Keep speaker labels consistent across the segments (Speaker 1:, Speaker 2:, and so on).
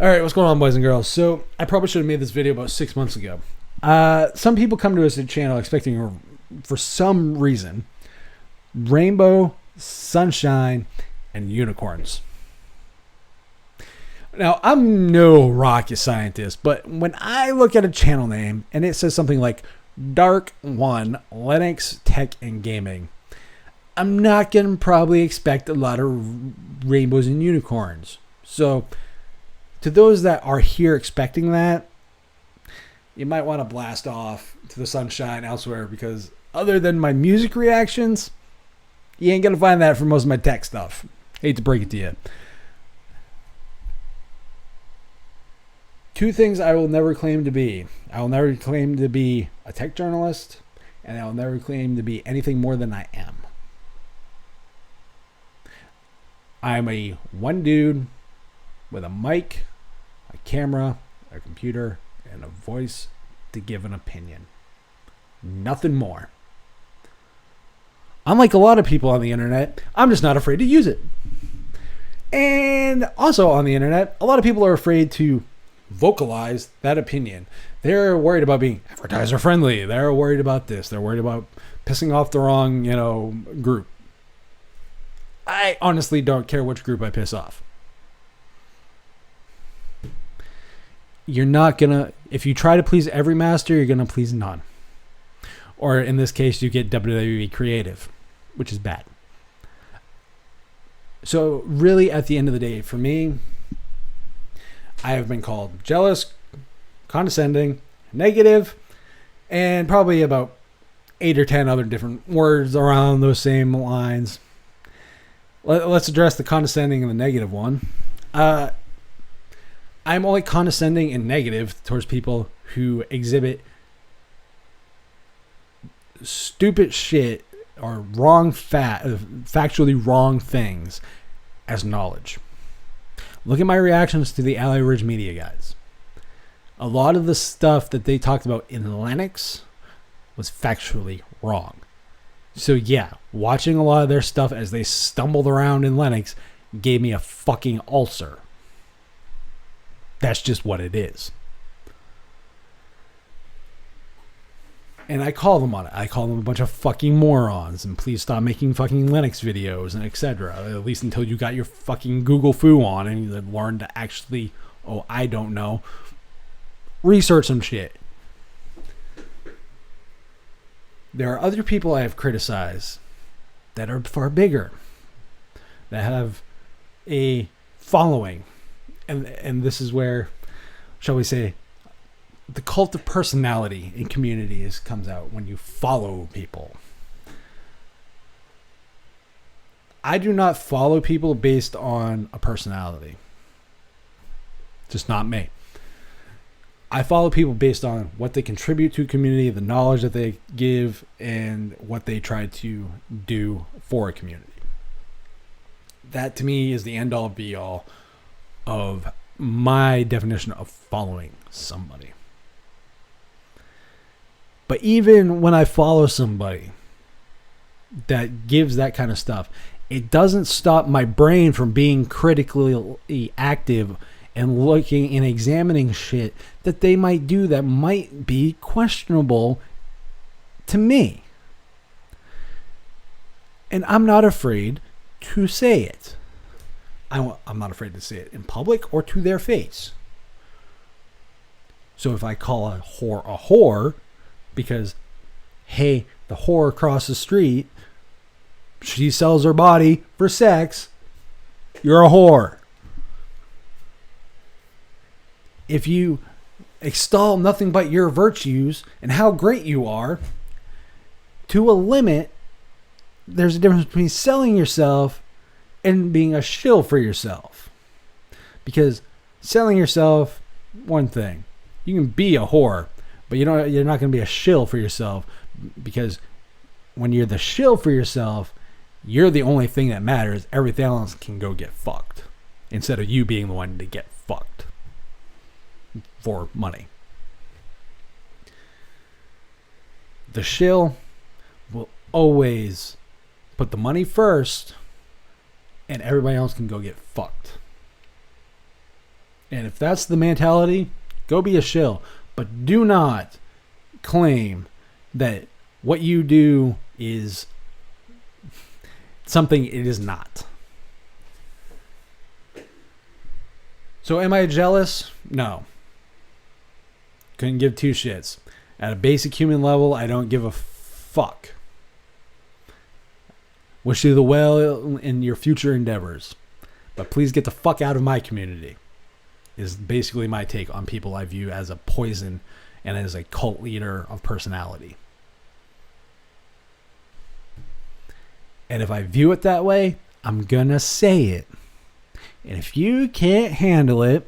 Speaker 1: All right, what's going on, boys and girls? So I probably should have made this video about 6 months ago. Some people come to us at the channel expecting, for some reason, rainbow, sunshine, and unicorns. Now, I'm no rocket scientist, but when I look at a channel name and it says something like Dark One, Linux, Tech, and Gaming, I'm not going to probably expect a lot of rainbows and unicorns. So, to those that are here expecting that, you might want to blast off to the sunshine elsewhere, because other than my music reactions, you ain't going to find that for most of my tech stuff. Hate to break it to you. Two things I will never claim to be. I will never claim to be a tech journalist, and I will never claim to be anything more than I am. I'm a one dude with a mic, a camera, a computer, and a voice to give an opinion. Nothing more. Unlike a lot of people on the internet, I'm just not afraid to use it. And also on the internet, a lot of people are afraid to vocalize that opinion. They're worried about being advertiser friendly. They're worried about this. They're worried about pissing off the wrong, group. I honestly don't care which group I piss off. You're not gonna, if you try to please every master, you're gonna please none. Or in this case, you get WWE creative, which is bad. So really, at the end of the day, for me, I have been called jealous, condescending, negative, and probably about 8 or 10 other different words around those same lines. Let's address the condescending and the negative one. I'm only condescending and negative towards people who exhibit stupid shit or factually wrong things as knowledge. Look at my reactions to the Ally Ridge Media guys. A lot of the stuff that they talked about in Linux was factually wrong. So yeah, watching a lot of their stuff as they stumbled around in Linux gave me a fucking ulcer. That's just what it is. And I call them on it. I call them a bunch of fucking morons, and please stop making fucking Linux videos and etc. At least until you got your fucking Google foo on and you learn to actually, I don't know, research some shit. There are other people I have criticized that are far bigger, that have a following. And this is where, shall we say, the cult of personality in communities comes out when you follow people. I do not follow people based on a personality. Just not me. I follow people based on what they contribute to a community, the knowledge that they give, and what they try to do for a community. That to me is the end all be all of my definition of following somebody. But even when I follow somebody that gives that kind of stuff, it doesn't stop my brain from being critically active and looking and examining shit that they might do that might be questionable to me. And I'm not afraid to say it. I'm not afraid to say it in public or to their face. So if I call a whore because, hey, the whore across the street, she sells her body for sex, you're a whore. If you extol nothing but your virtues and how great you are, to a limit, there's a difference between selling yourself and being a shill for yourself. Because selling yourself, one thing, you can be a whore, but you're not going to be a shill for yourself, because when you're the shill for yourself, you're the only thing that matters. Everything else can go get fucked, instead of you being the one to get fucked for money. The shill will always put the money first, and everybody else can go get fucked. And if that's the mentality, go be a shill. But do not claim that what you do is something it is not. So am I jealous? No. Couldn't give two shits. At a basic human level, I don't give a fuck. Wish you the well in your future endeavors. But please get the fuck out of my community. Is basically my take on people I view as a poison and as a cult leader of personality. And if I view it that way, I'm gonna say it. And if you can't handle it,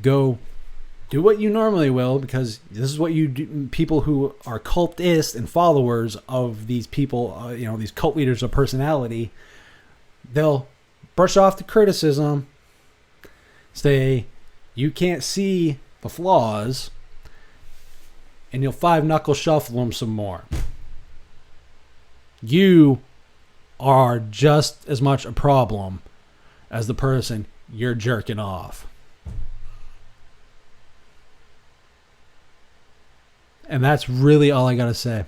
Speaker 1: go do what you normally will, because this is what you do. People who are cultists and followers of these people, these cult leaders of personality, they'll brush off the criticism, say you can't see the flaws, and you'll five knuckle shuffle them some more. You are just as much a problem as the person you're jerking off. And that's really all I gotta say.